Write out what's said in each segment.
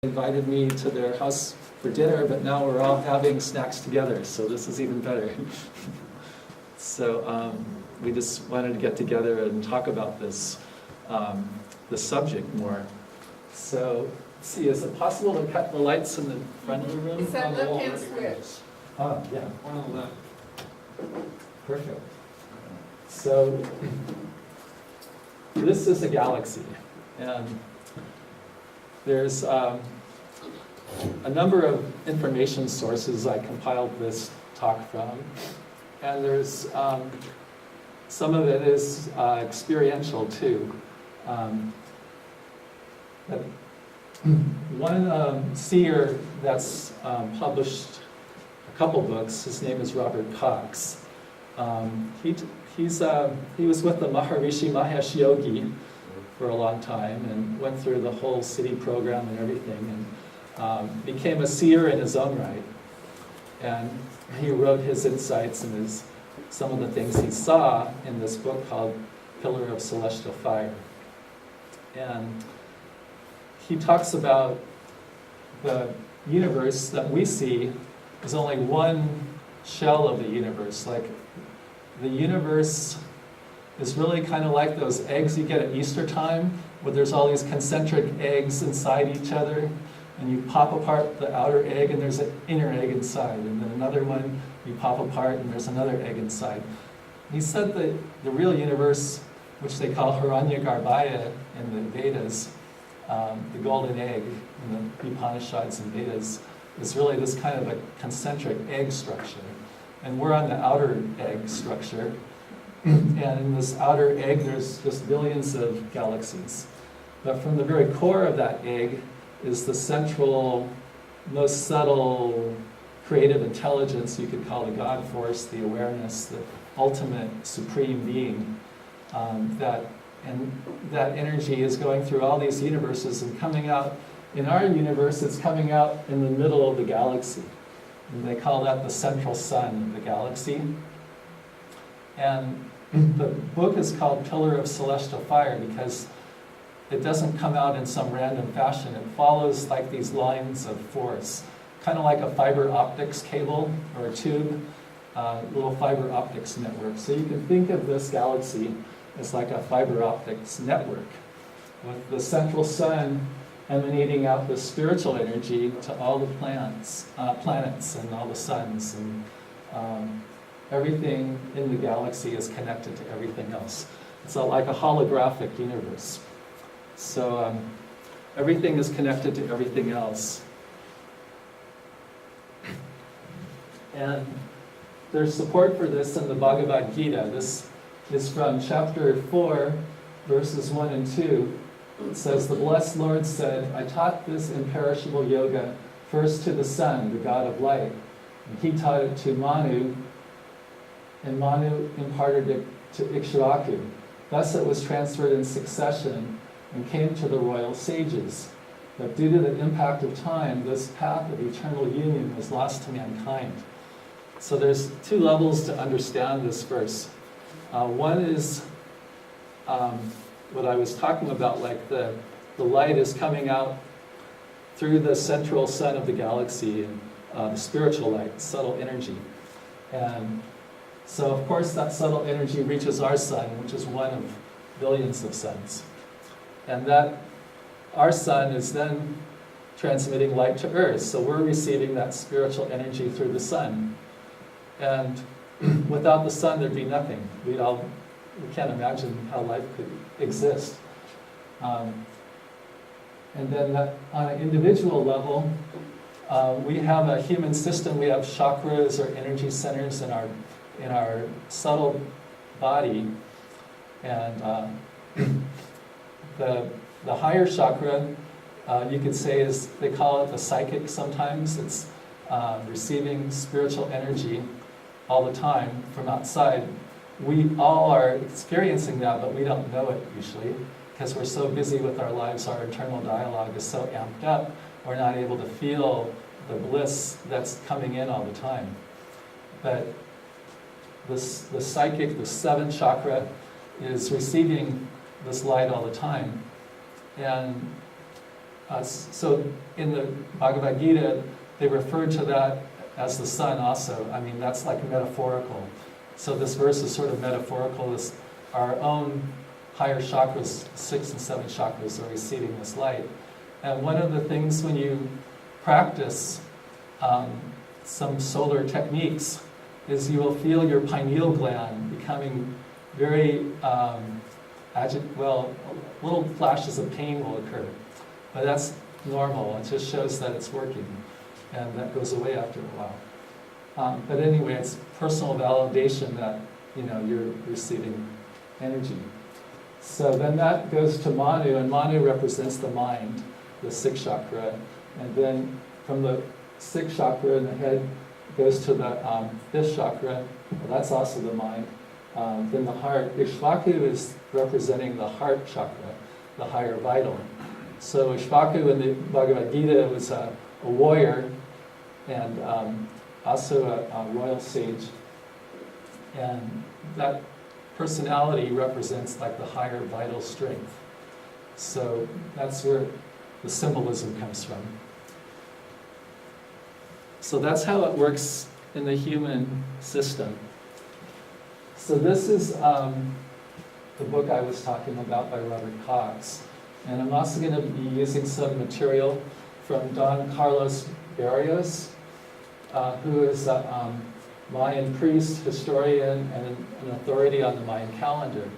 invited me to their house for dinner, but now we're all having snacks together, so this is even better. So we just wanted to get together and talk about this subject more. So, let's see, is it possible to cut the lights in the front of the room? It's that left-hand switch. Oh, yeah. One on the left. Perfect. So, this is a galaxy, and there's a number of information sources I compiled this talk from, and there's some of it is experiential too. But one seer that's published a couple books, his name is Robert Cox. He was with the Maharishi Mahesh Yogi for a long time and went through the whole city program and everything, and became a seer in his own right. And he wrote his insights and some of the things he saw in this book called Pillar of Celestial Fire. And he talks about the universe that we see is only one shell of the universe. Like, the universe is really kind of like those eggs you get at Easter time, where there's all these concentric eggs inside each other, and you pop apart the outer egg and there's an inner egg inside, and then another one you pop apart and there's another egg inside. He said that the real universe, which they call Hiranyagarbhaya in the Vedas, the golden egg in the Upanishads and Vedas, is really this kind of a concentric egg structure. And we're on the outer egg structure. And in this outer egg, there's just billions of galaxies. But from the very core of that egg is the central, most subtle, creative intelligence, you could call the God force, the awareness, the ultimate supreme being. That energy is going through all these universes and coming out. In our universe, it's coming out in the middle of the galaxy. And they call that the central sun of the galaxy. And the book is called Pillar of Celestial Fire because it doesn't come out in some random fashion. It follows like these lines of force, kind of like a fiber optics cable or a tube, little fiber optics network. So you can think of this galaxy as like a fiber optics network, with the central sun emanating out the spiritual energy to all the planets and all the suns, and everything in the galaxy is connected to everything else. It's like a holographic universe. So everything is connected to everything else. And there's support for this in the Bhagavad Gita. This is from chapter 4, verses 1 and 2. It says, "The blessed Lord said, I taught this imperishable yoga first to the sun, the god of light. And he taught it to Manu, and Manu imparted it to Ikshvaku. Thus it was transferred in succession and came to the royal sages. But due to the impact of time, this path of eternal union was lost to mankind." So there's two levels to understand this verse. One is what I was talking about, like the light is coming out through the central sun of the galaxy, and the spiritual light, subtle energy. And so, of course, that subtle energy reaches our sun, which is one of billions of suns. And that our sun is then transmitting light to Earth. So we're receiving that spiritual energy through the sun. And without the sun, there'd be nothing. We can't imagine how life could exist. And then on an individual level, we have a human system. We have chakras or energy centers in our subtle body. And the higher chakra, you could say, is, they call it the psychic sometimes. It's receiving spiritual energy all the time from outside. We all are experiencing that, but we don't know it usually because we're so busy with our lives. Our internal dialogue is so amped up, we're not able to feel the bliss that's coming in all the time. But the psychic, the seventh chakra, is receiving this light all the time. And So in the Bhagavad Gita, they refer to that as the sun also. I mean, that's like metaphorical. So this verse is sort of metaphorical. Our own higher chakras, 6 and 7 chakras, are receiving this light. And one of the things when you practice some solar techniques is you will feel your pineal gland becoming very little flashes of pain will occur. But that's normal. It just shows that it's working. And that goes away after a while. But anyway, it's personal validation that you're receiving energy. So then that goes to Manu, and Manu represents the mind, the 6th chakra. And then from the 6th chakra in the head goes to the 5th chakra. Well, that's also the mind. Then the heart. Ishvaku is representing the heart chakra, the higher vital. So Ishvaku in the Bhagavad Gita was a warrior and also a royal sage. And that personality represents like the higher vital strength. So that's where the symbolism comes from. So that's how it works in the human system. So this is the book I was talking about by Robert Cox. And I'm also going to be using some material from Don Carlos Barrios, who is a Mayan priest, historian, and an authority on the Mayan calendar.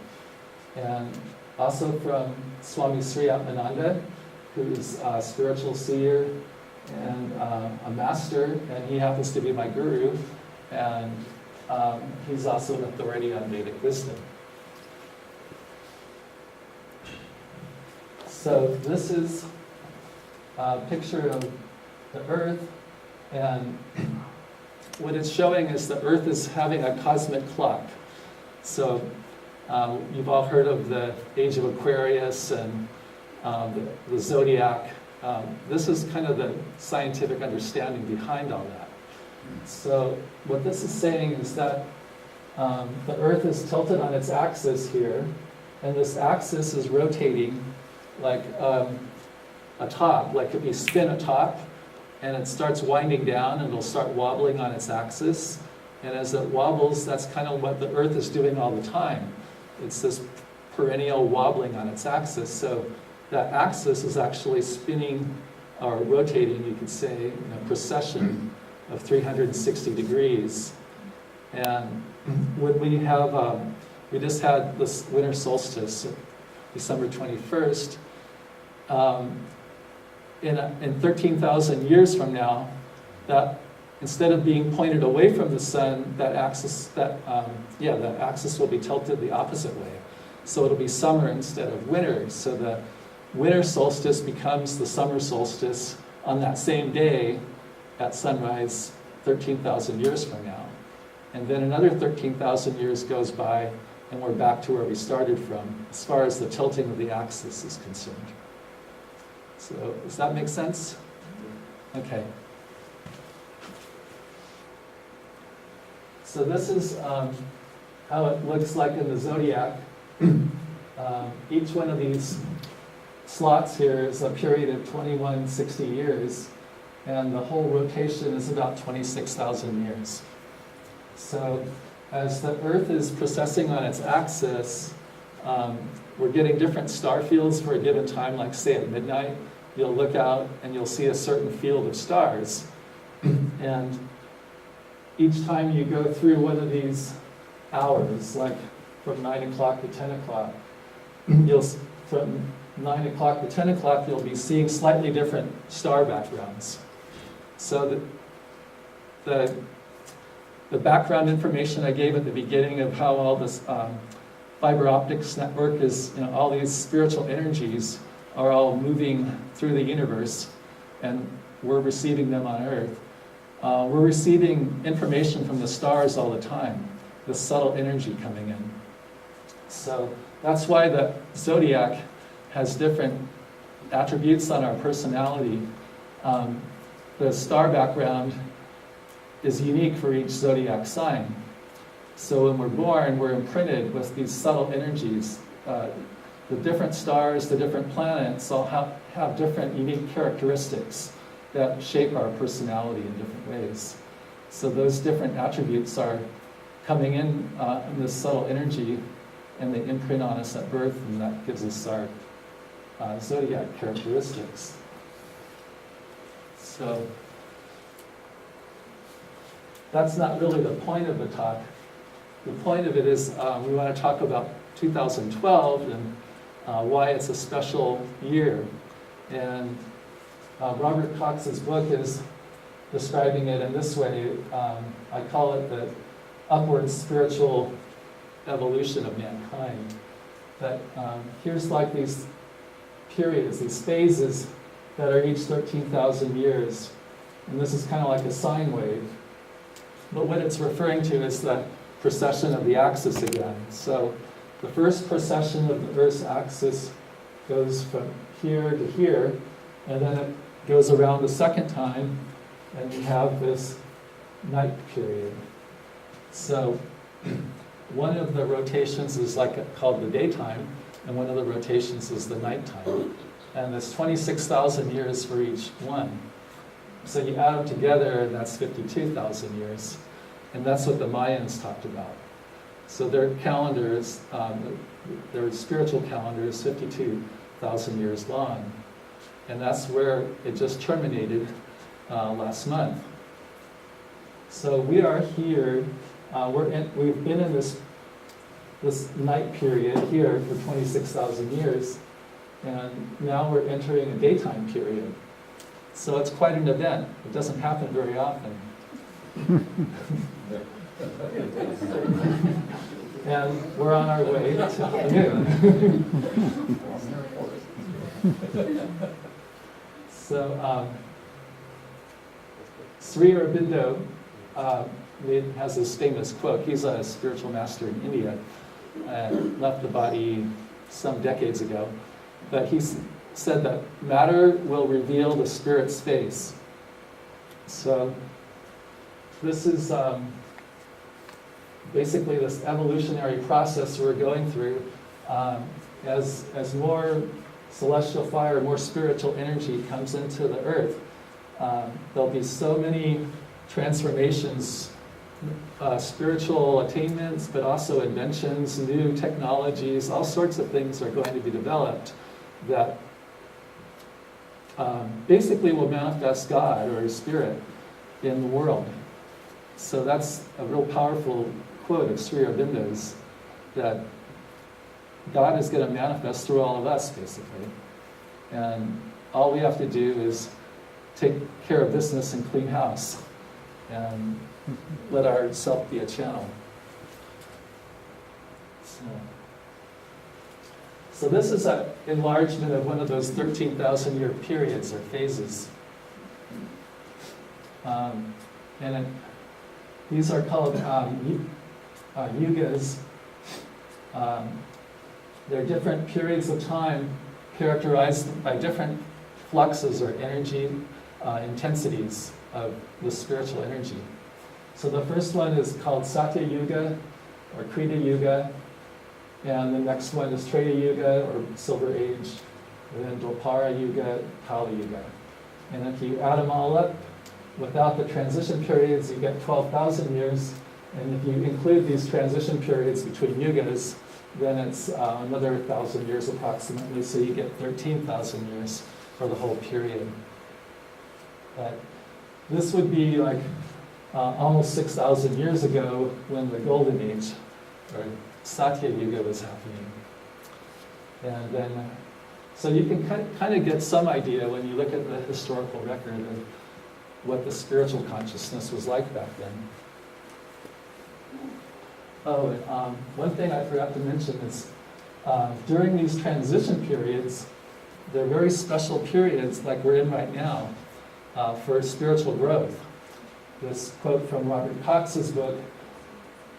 And also from Swami Sri Atmananda, who's a spiritual seer and a master, and he happens to be my guru, and he's also an authority on Vedic wisdom. So this is a picture of the Earth, and what it's showing is the Earth is having a cosmic clock. So you've all heard of the age of Aquarius and the zodiac. This is kind of the scientific understanding behind all that. So what this is saying is that the Earth is tilted on its axis here, and this axis is rotating like a top. Like if you spin a top, and it starts winding down, and it'll start wobbling on its axis. And as it wobbles, that's kind of what the Earth is doing all the time. It's this perennial wobbling on its axis. So that axis is actually spinning or rotating, you could say, in a precession of 360 degrees. And when we have, we just had this winter solstice, December 21st, in 13,000 years from now, that instead of being pointed away from the sun, that axis will be tilted the opposite way. So it'll be summer instead of winter. So the winter solstice becomes the summer solstice on that same day at sunrise 13,000 years from now. And then another 13,000 years goes by, and we're back to where we started from, as far as the tilting of the axis is concerned. So, does that make sense? Okay. So this is how it looks like in the zodiac. Each one of these slots here is a period of 2160 years, and the whole rotation is about 26,000 years. So as the Earth is precessing on its axis, we're getting different star fields for a given time, like say at midnight. You'll look out and you'll see a certain field of stars. And each time you go through one of these hours, like from 9 o'clock to 10 o'clock, from 9 o'clock to 10 o'clock, you'll be seeing slightly different star backgrounds. So the background information I gave at the beginning of how all this fiber optics network is, all these spiritual energies are all moving through the universe, and we're receiving them on Earth. We're receiving information from the stars all the time, the subtle energy coming in. So that's why the zodiac has different attributes on our personality. The star background is unique for each zodiac sign. So when we're born, we're imprinted with these subtle energies. the different stars, the different planets all have different unique characteristics that shape our personality in different ways. So those different attributes are coming in this subtle energy, and they imprint on us at birth, and that gives us our zodiac characteristics. So that's not really the point of the talk. The point of it is we want to talk about 2012 and why it's a special year. And Robert Cox's book is describing it in this way. I call it the upward spiritual evolution of mankind. That here's like these periods, these phases that are each 13,000 years. And this is kind of like a sine wave. But what it's referring to is the precession of the axis again. So the first precession of the Earth's axis goes from here to here, and then it goes around the second time, and you have this night period. So one of the rotations is called the daytime, and one of the rotations is the nighttime. And there's 26,000 years for each one. So you add them together, and that's 52,000 years. And that's what the Mayans talked about. So their calendar is, their spiritual calendar is 52,000 years long. And that's where it just terminated last month. So we are here, we've been in this night period here for 26,000 years, and now we're entering a daytime period. So it's quite an event. It doesn't happen very often. And we're on our way to the moon. So Sri Aurobindo has this famous quote. He's a spiritual master in India, left the body some decades ago. But he said that matter will reveal the spirit's face. So this is basically this evolutionary process we're going through. As more celestial fire, more spiritual energy comes into the earth, there'll be so many transformations, spiritual attainments, but also inventions, new technologies, all sorts of things are going to be developed that basically will manifest God or Spirit in the world. So that's a real powerful quote of Sri Aurobindo's, that God is going to manifest through all of us, basically. And all we have to do is take care of business and clean house and let our self be a channel. So this is an enlargement of one of those 13,000-year periods or phases. These are called yugas. They're different periods of time characterized by different fluxes or energy intensities of the spiritual energy. So the first one is called Satya Yuga or Krita Yuga, and the next one is Treta Yuga or Silver Age, and then Dwapara Yuga, Kali Yuga. And if you add them all up, without the transition periods, you get 12,000 years, and if you include these transition periods between yugas, then it's another 1,000 years approximately, so you get 13,000 years for the whole period. But this would be like almost 6,000 years ago when the Golden Age, or Satya Yuga, was happening. And then, so you can kind of get some idea when you look at the historical record of what the spiritual consciousness was like back then. Oh, and one thing I forgot to mention is during these transition periods, they're very special periods like we're in right now for spiritual growth. This quote from Robert Cox's book: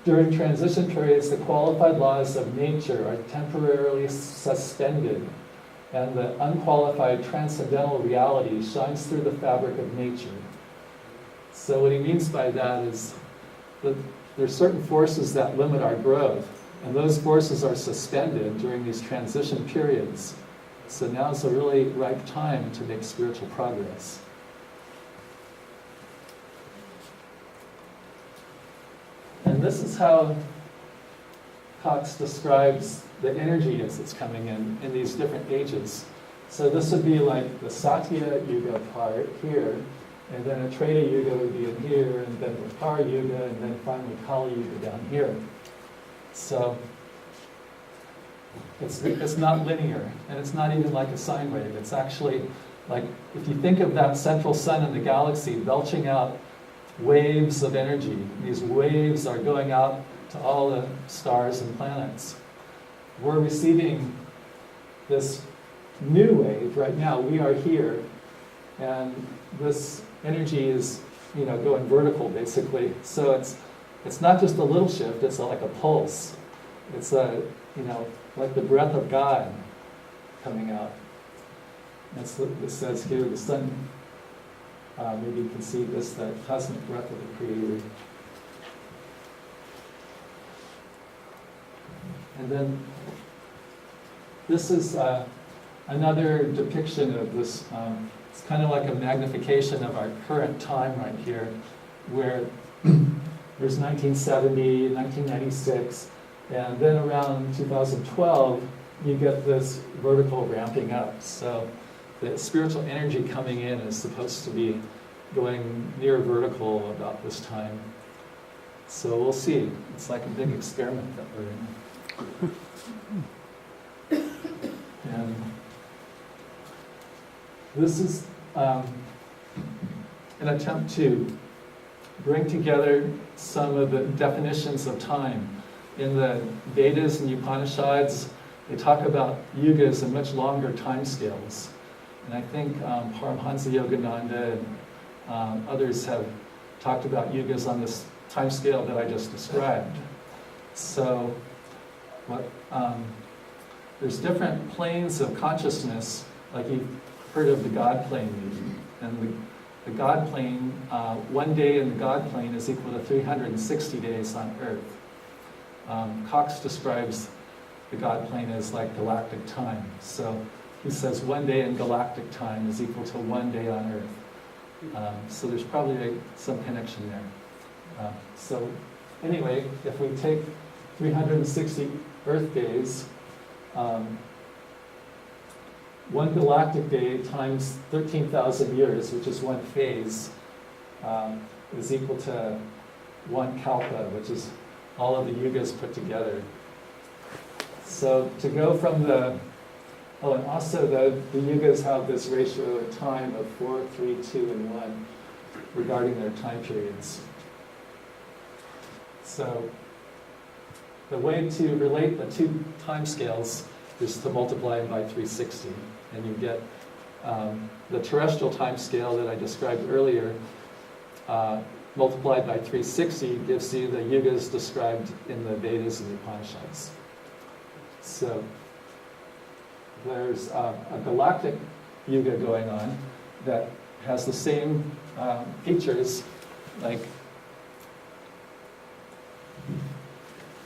during transition periods, the qualified laws of nature are temporarily suspended, and the unqualified transcendental reality shines through the fabric of nature. So what he means by that is that there's certain forces that limit our growth, And those forces are suspended during these transition periods. So now is a really ripe time to make spiritual progress. And this is how Cox describes the energy as it's coming in these different ages. So this would be like the Satya Yuga part here, and then a Treta Yuga would be in here, and then Dwapara Yuga, and then finally Kali Yuga down here. So it's not linear, and it's not even like a sine wave. It's actually like, if you think of that central sun in the galaxy belching out waves of energy, these waves are going out to all the stars and planets. We're receiving this new wave right now. We are here, and this energy is, going vertical basically. So it's not just a little shift, it's like a pulse. It's like the breath of God coming out. That's what it says here, the sun, maybe you can see this, the cosmic breath of the Creator. And then this is another depiction of this. It's kind of like a magnification of our current time right here, where there's 1970, 1996, and then around 2012, you get this vertical ramping up. So the spiritual energy coming in is supposed to be going near vertical about this time. So we'll see. It's like a big experiment that we're in. And this is an attempt to bring together some of the definitions of time. In the Vedas and Upanishads, they talk about yugas in much longer time scales. And I think Paramhansa Yogananda and others have talked about yugas on this time scale that I just described. So there's different planes of consciousness, like you've heard of the God plane maybe. And the God plane, one day in the God plane is equal to 360 days on Earth. Cox describes the God plane as like galactic time. So he says one day in galactic time is equal to one day on Earth. So there's probably some connection there. So anyway, if we take 360 Earth days, one galactic day times 13,000 years, which is one phase, is equal to one kalpa, which is all of the yugas put together. So to go from and also the yugas have this ratio of time of 4, 3, 2, and 1 regarding their time periods. So the way to relate the two time scales is to multiply by 360, and you get the terrestrial time scale that I described earlier multiplied by 360 gives you the yugas described in the Vedas and the Upanishads. So there's a galactic yuga going on that has the same features, like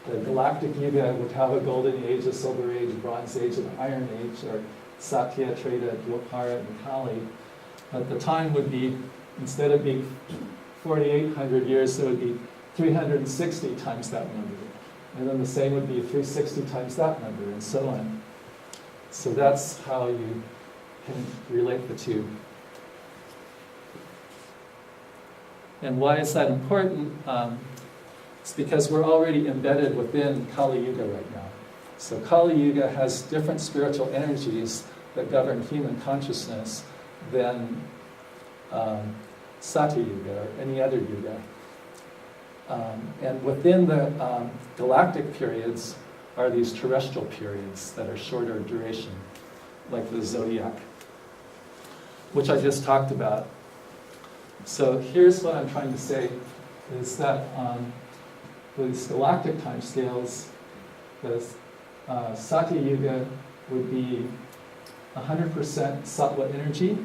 the galactic yuga would have a golden age, a silver age, a bronze age, and an iron age, or Satya, Treta, Dwapara, and Kali. But the time would be, instead of being 4,800 years, it would be 360 times that number. And then the same would be 360 times that number, and so on. So that's how you can relate the two. And why is that important? It's because we're already embedded within Kali Yuga right now. So Kali Yuga has different spiritual energies that govern human consciousness than Satya Yuga or any other Yuga. And within the galactic periods are these terrestrial periods that are shorter duration, like the zodiac, which I just talked about. So here's what I'm trying to say, is that these galactic time scales, the Satya Yuga would be 100% sattva energy,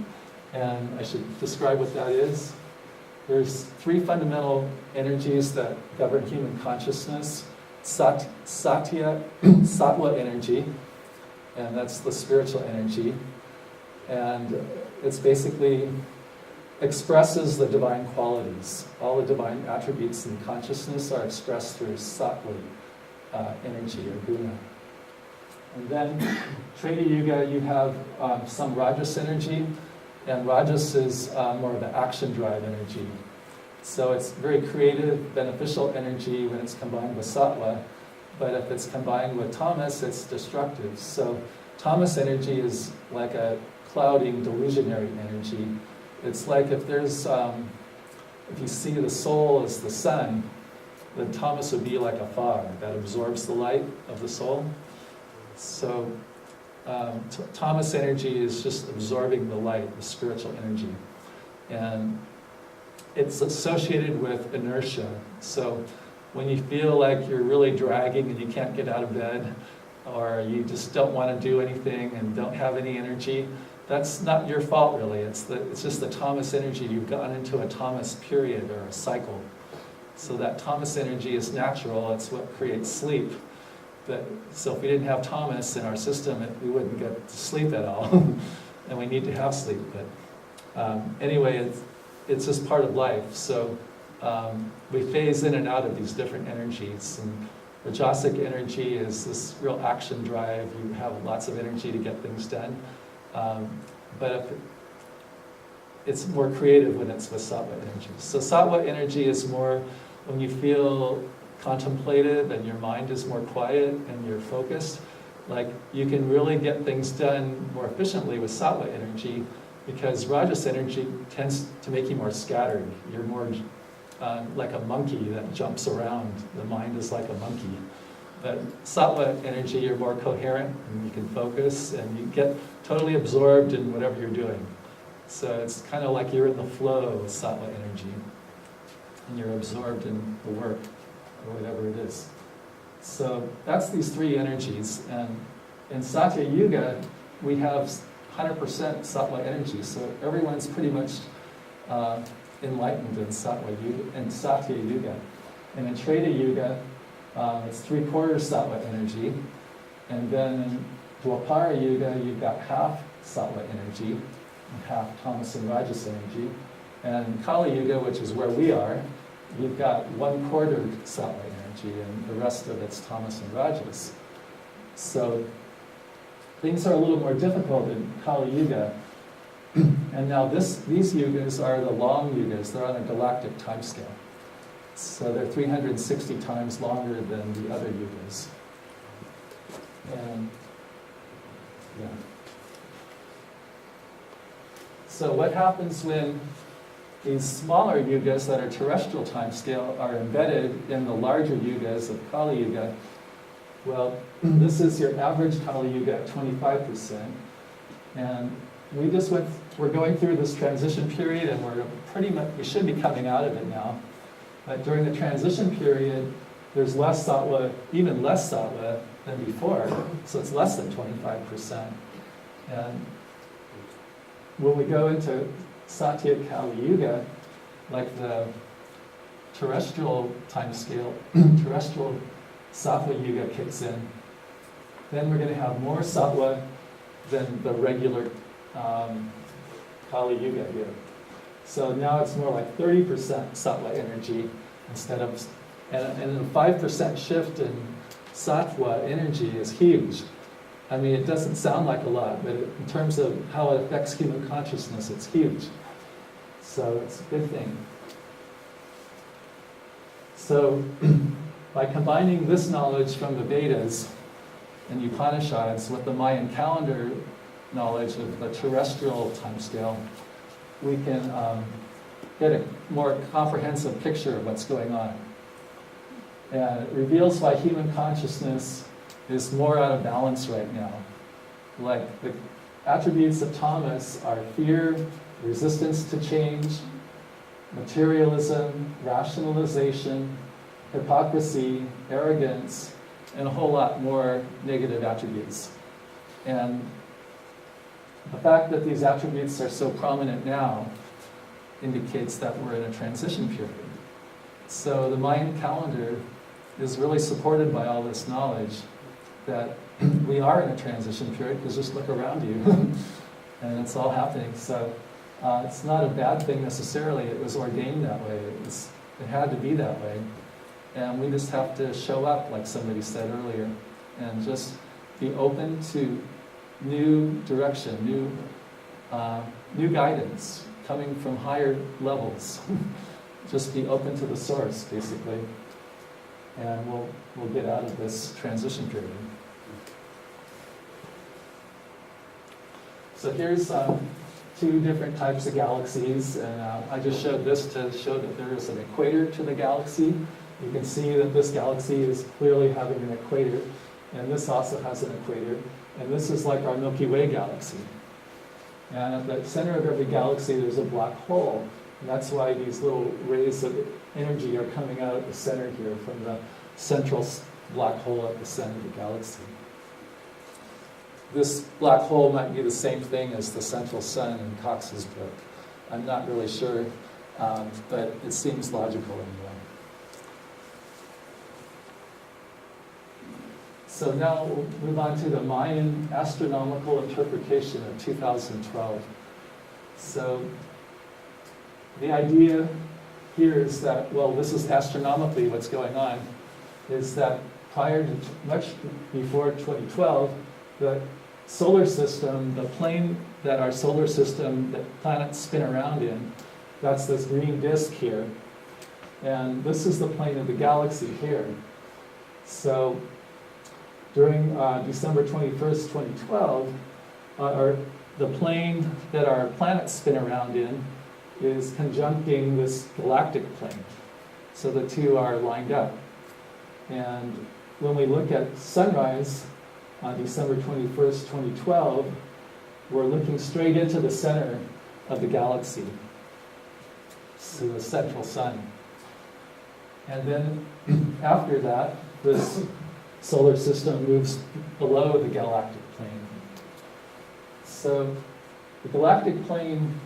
and I should describe what that is. There's three fundamental energies that govern human consciousness: Satya, Sattva energy, and that's the spiritual energy. And it's basically expresses the divine qualities. All the divine attributes in consciousness are expressed through Sattva energy or guna. And then Treta Yuga, you have some Rajas energy, and Rajas is more of the action drive energy. So it's very creative, beneficial energy when it's combined with Sattva, but if it's combined with Tamas, it's destructive. So Tamas energy is like a clouding, delusionary energy. It's like if there's, if you see the soul as the sun, then Tamas would be like a fog that absorbs the light of the soul. So Tamas energy is just absorbing the light, the spiritual energy. And it's associated with inertia. So when you feel like you're really dragging and you can't get out of bed, or you just don't want to do anything and don't have any energy, that's not your fault really. It's just the Tamas energy. You've gone into a Tamas period or a cycle. So that Tamas energy is natural. It's what creates sleep. So if we didn't have Tamas in our system, we wouldn't get to sleep at all. And we need to have sleep. But anyway, it's just part of life. So we phase in and out of these different energies. And Rajasic energy is this real action drive. You have lots of energy to get things done. But it's more creative when it's with Sattva energy. So Sattva energy is more when you feel contemplative and your mind is more quiet and you're focused. Like you can really get things done more efficiently with Sattva energy, because Rajas energy tends to make you more scattered. You're more like a monkey that jumps around. The mind is like a monkey. But Sattva energy, you're more coherent and you can focus and you get totally absorbed in whatever you're doing. So it's kind of like you're in the flow with Sattva energy and you're absorbed in the work or whatever it is. So that's these three energies. And in Satya Yuga, we have 100% Sattva energy. So everyone's pretty much enlightened in Satya Yuga. And in Treta Yuga, it's 3/4 Sattva energy. And then in Dwapara Yuga, you've got half Sattva energy and half Tamas and Rajas energy. And Kali Yuga, which is where we are, you've got 1/4 Sattva energy, and the rest of it's Tamas and Rajas. So things are a little more difficult in Kali Yuga. And now these yugas are the long yugas. They're on a galactic timescale. So they're 360 times longer than the other yugas. And yeah. So what happens when these smaller yugas that are terrestrial timescale are embedded in the larger yugas of Kali Yuga? Well, this is your average Kali Yuga at 25%. And we're going through this transition period, and we should be coming out of it now. But during the transition period, there's less sattva, even less sattva than before, so it's less than 25%. And when we go into Satya Kali Yuga, like the terrestrial time scale, terrestrial Sattva Yuga kicks in, then we're going to have more sattva than the regular Kali Yuga here. So now it's more like 30% sattva energy instead of, and a 5% shift in sattva energy is huge. I mean, it doesn't sound like a lot, but in terms of how it affects human consciousness, it's huge. So it's a good thing. So by combining this knowledge from the Vedas and Upanishads with the Mayan calendar knowledge of the terrestrial timescale, we can get a more comprehensive picture of what's going on. And it reveals why human consciousness is more out of balance right now. Like the attributes of tamas are fear, resistance to change, materialism, rationalization, hypocrisy, arrogance, and a whole lot more negative attributes. And the fact that these attributes are so prominent now indicates that we're in a transition period. So the Mayan calendar is really supported by all this knowledge that we are in a transition period, because just look around you and it's all happening. So it's not a bad thing necessarily. It was ordained that way. It had to be that way. And we just have to show up, like somebody said earlier, and just be open to new direction, new guidance coming from higher levels. Just be open to the source, basically, and we'll get out of this transition period. So here's two different types of galaxies, and I just showed this to show that there is an equator to the galaxy. You can see that this galaxy is clearly having an equator, and this also has an equator, and this is like our Milky Way galaxy. And at the center of every galaxy there's a black hole, and that's why these little rays of energy are coming out at the center here from the central black hole at the center of the galaxy. This black hole might be the same thing as the central sun in Cox's book. I'm not really sure, but it seems logical anyway. So now we'll move on to the Mayan astronomical interpretation of 2012. So the idea here is that, well, this is astronomically what's going on, is that prior to much before 2012, the solar system, the plane that our solar system, that planets spin around in, that's this green disk here. And this is the plane of the galaxy here. So during December 21st, 2012, the plane that our planets spin around in is conjuncting this galactic plane. So the two are lined up. And when we look at sunrise on December 21st, 2012, we're looking straight into the center of the galaxy, so the central sun. And then after that, this solar system moves below the galactic plane. So the galactic plane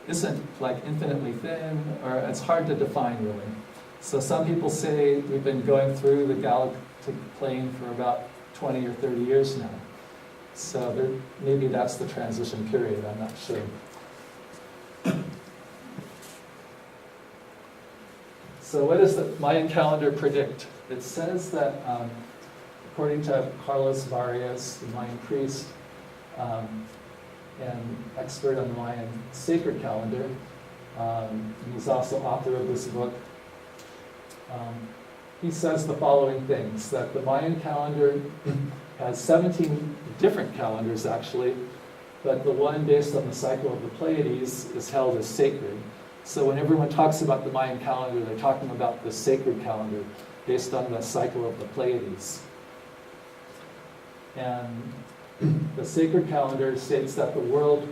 isn't like infinitely thin, or it's hard to define really. So some people say we've been going through the galactic plane for about 20 or 30 years now. So maybe that's the transition period, I'm not sure. So what does the Mayan calendar predict? It says that, according to Carlos Varias, the Mayan priest, and expert on the Mayan sacred calendar, and he's also author of this book, he says the following things, that the Mayan calendar has 17 different calendars actually, but the one based on the cycle of the Pleiades is held as sacred. So when everyone talks about the Mayan calendar, they're talking about the sacred calendar based on the cycle of the Pleiades. And the sacred calendar states that the world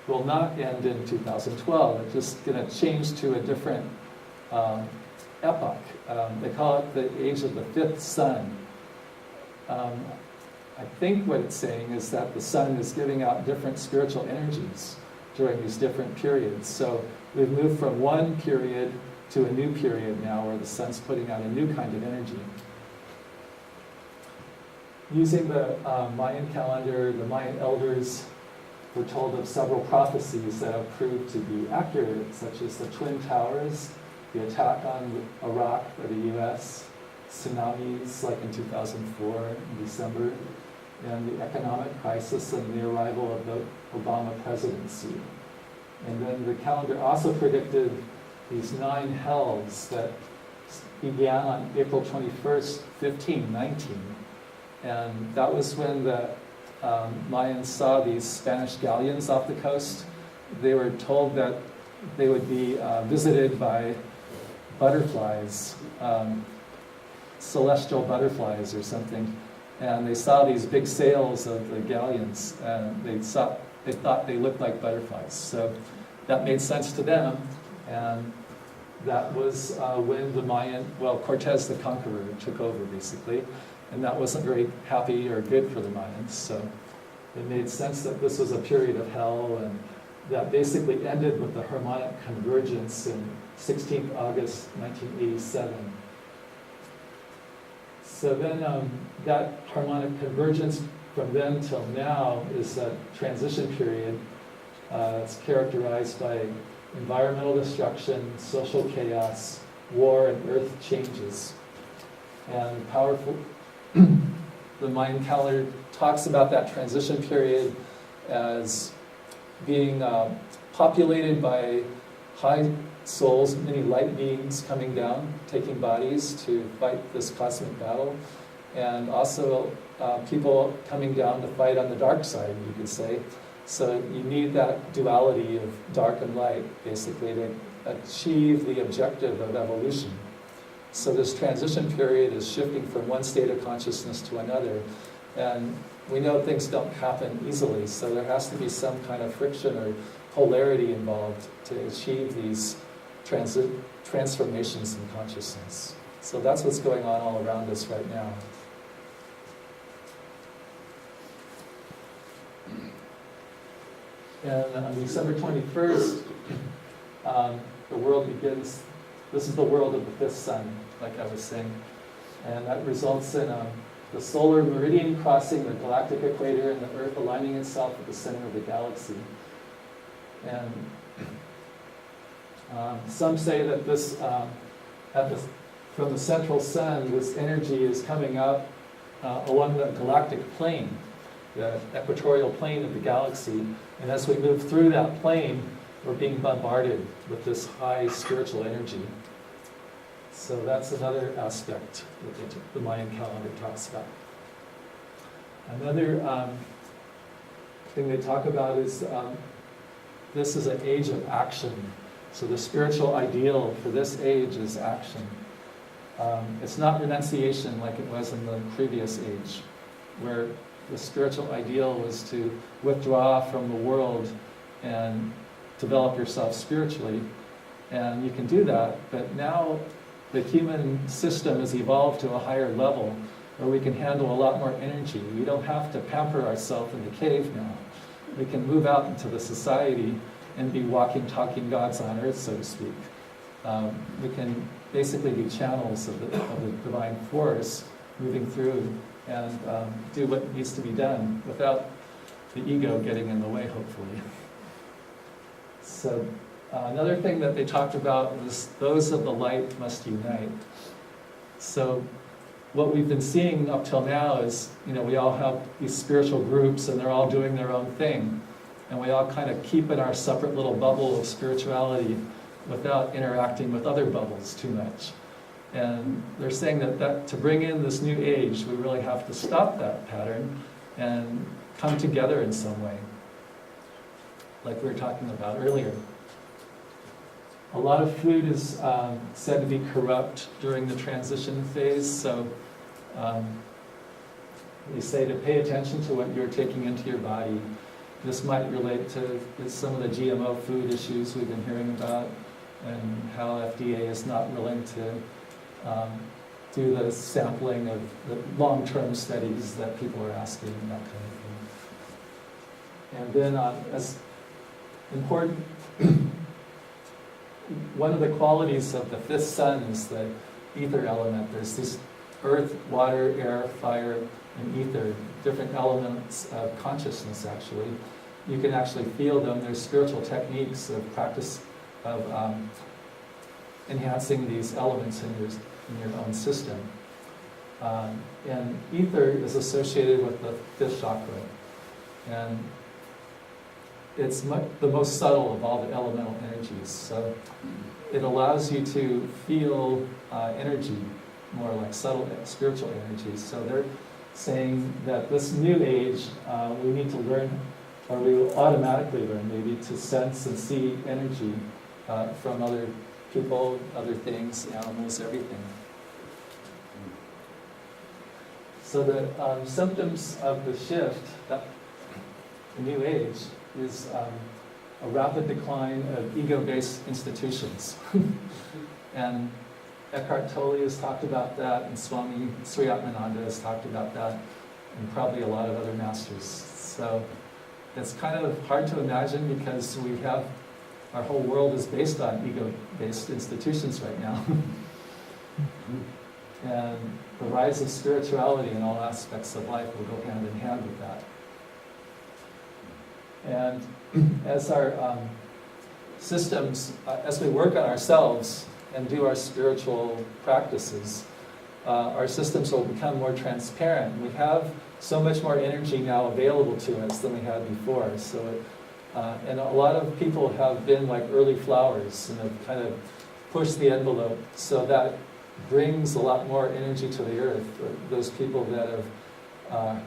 will not end in 2012. It's just going to change to a different epoch. They call it the age of the fifth sun. I think what it's saying is that the sun is giving out different spiritual energies during these different periods. So we've moved from one period to a new period now where the sun's putting out a new kind of energy. Using the Mayan calendar, the Mayan elders were told of several prophecies that have proved to be accurate, such as the Twin Towers, the attack on Iraq by the US, tsunamis like in 2004 in December, and the economic crisis and the arrival of the Obama presidency. And then the calendar also predicted these 9 hells that began on April 21st, 1519. And that was when the Mayans saw these Spanish galleons off the coast. They were told that they would be visited by butterflies, celestial butterflies or something. And they saw these big sails of the galleons, and they thought they looked like butterflies. So that made sense to them, and that was when the Mayan, well, Cortez the Conqueror took over basically, and that wasn't very happy or good for the Mayans. So it made sense that this was a period of hell, and that basically ended with the harmonic convergence in 16th August 1987. So then that harmonic convergence from then till now is a transition period. It's characterized by environmental destruction, social chaos, war, and earth changes. And powerful, the Mayan calendar talks about that transition period as being populated by high souls, many light beings coming down, taking bodies to fight this cosmic battle, and also people coming down to fight on the dark side, you could say. So you need that duality of dark and light, basically, to achieve the objective of evolution. So this transition period is shifting from one state of consciousness to another. And we know things don't happen easily, so there has to be some kind of friction or polarity involved to achieve these transformations in consciousness. So that's what's going on all around us right now. And on December 21st, the world begins. This is the world of the fifth sun, like I was saying. And that results in the solar meridian crossing the galactic equator and the Earth aligning itself at the center of the galaxy. And some say that this, from the central sun, this energy is coming up along the galactic plane, the equatorial plane of the galaxy. And as we move through that plane, we're being bombarded with this high spiritual energy. So that's another aspect that the Mayan calendar talks about. Another thing they talk about is this is an age of action. So the spiritual ideal for this age is action. It's not renunciation like it was in the previous age, where the spiritual ideal was to withdraw from the world and develop yourself spiritually. And you can do that, but now the human system has evolved to a higher level where we can handle a lot more energy. We don't have to pamper ourselves in the cave now. We can move out into the society and be walking, talking gods on earth, so to speak. We can basically be channels of the divine force moving through and do what needs to be done without the ego getting in the way, hopefully. So another thing that they talked about was those of the light must unite. So what we've been seeing up till now is, we all have these spiritual groups and they're all doing their own thing. And we all kind of keep in our separate little bubble of spirituality without interacting with other bubbles too much. And they're saying that to bring in this new age, we really have to stop that pattern and come together in some way, like we were talking about earlier. A lot of food is said to be corrupt during the transition phase, so they say to pay attention to what you're taking into your body. This might relate to some of the GMO food issues we've been hearing about, and how FDA is not willing to do the sampling of the long-term studies that people are asking, and that kind of thing. And then as important, one of the qualities of the fifth sun is the ether element. There's this earth, water, air, fire, and ether, different elements of consciousness, actually. You can actually feel them. There's spiritual techniques of practice of enhancing these elements in your own system. And ether is associated with the fifth chakra. And it's the most subtle of all the elemental energies. So it allows you to feel energy, more like subtle spiritual energy. So they're saying that this new age, we need to learn, or we will automatically learn maybe, to sense and see energy from other people, other things, animals, everything. So the symptoms of the shift, the new age, is a rapid decline of ego-based institutions. And Eckhart Tolle has talked about that, and Swami Sri Atmananda has talked about that, and probably a lot of other masters. So it's kind of hard to imagine because our whole world is based on ego-based institutions right now. And the rise of spirituality in all aspects of life will go hand in hand with that. And as our systems, as we work on ourselves and do our spiritual practices, our systems will become more transparent. We have so much more energy now available to us than we had before. So, and a lot of people have been like early flowers and have kind of pushed the envelope. So that brings a lot more energy to the earth. Those people that have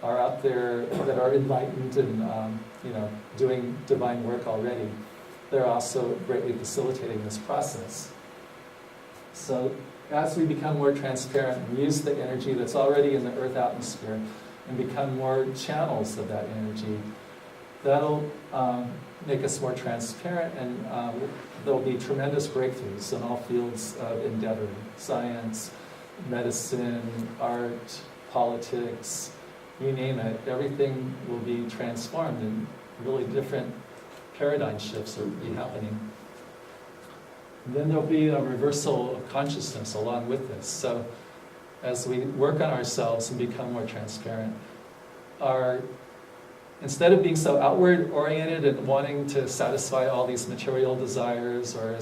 are out there, that are enlightened and doing divine work already, they're also greatly facilitating this process. So as we become more transparent and use the energy that's already in the earth atmosphere and become more channels of that energy, that'll make us more transparent, and there'll be tremendous breakthroughs in all fields of endeavor: science, medicine, art, politics, you name it. Everything will be transformed, and really different paradigm shifts will be happening. And then there'll be a reversal of consciousness along with this. So as we work on ourselves and become more transparent, instead of being so outward oriented and wanting to satisfy all these material desires or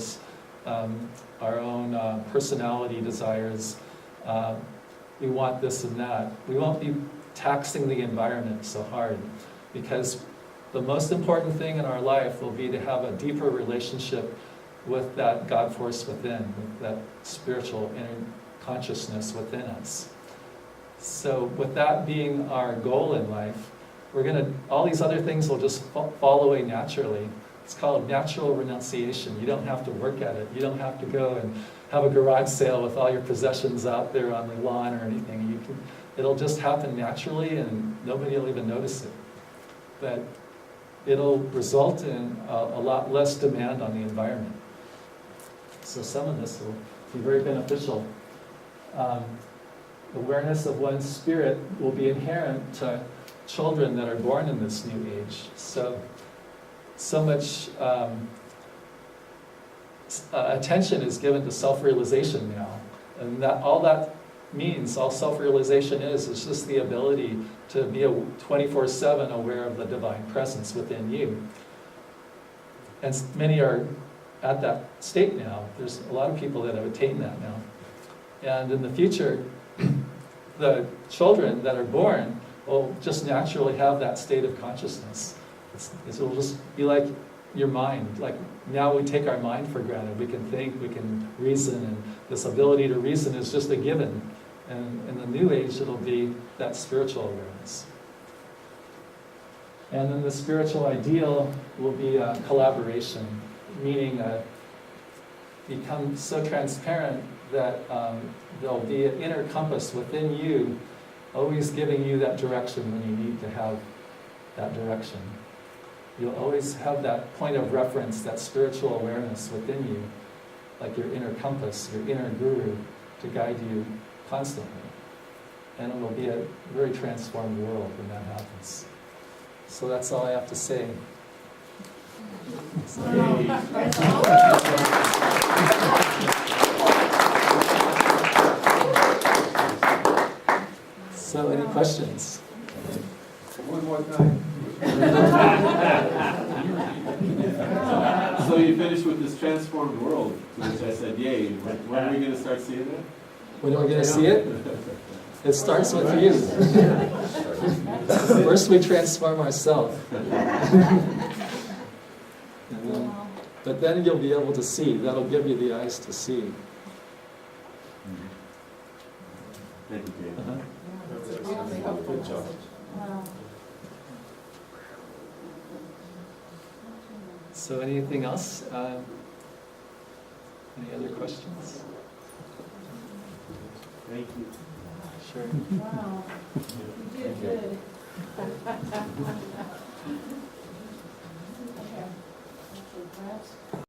our own personality desires, we want this and that, we won't be taxing the environment so hard, because the most important thing in our life will be to have a deeper relationship with that God force within, with that spiritual inner consciousness within us. So with that being our goal in life, all these other things will just fall away naturally. It's called natural renunciation. You don't have to work at it. You don't have to go and have a garage sale with all your possessions out there on the lawn or anything. It'll just happen naturally, and nobody will even notice it. But it'll result in a lot less demand on the environment. So some of this will be very beneficial. Awareness of one's spirit will be inherent to children that are born in this new age. So much attention is given to self-realization now. And all that means, all self-realization is just the ability to be 24/7 aware of the divine presence within you. And many are at that state now. There's a lot of people that have attained that now. And in the future, the children that are born will just naturally have that state of consciousness. It'll just be like your mind. Like now we take our mind for granted. We can think, we can reason, and this ability to reason is just a given. And in the new age, it'll be that spiritual awareness. And then the spiritual ideal will be a collaboration, meaning become so transparent that there'll be an inner compass within you, always giving you that direction when you need to have that direction. You'll always have that point of reference, that spiritual awareness within you, like your inner compass, your inner guru, to guide you constantly. And it will be a very transformed world when that happens. So that's all I have to say. So any questions? One more time. So you finished with this transformed world, to which I said, yay. When are we going to start seeing it? When are we going to see it? It starts with you. First we transform ourselves. But then you'll be able to see. That'll give you the eyes to see. Thank you, Dave. Good job. So anything else? Any other questions? Thank you. Sure. Wow, you did good.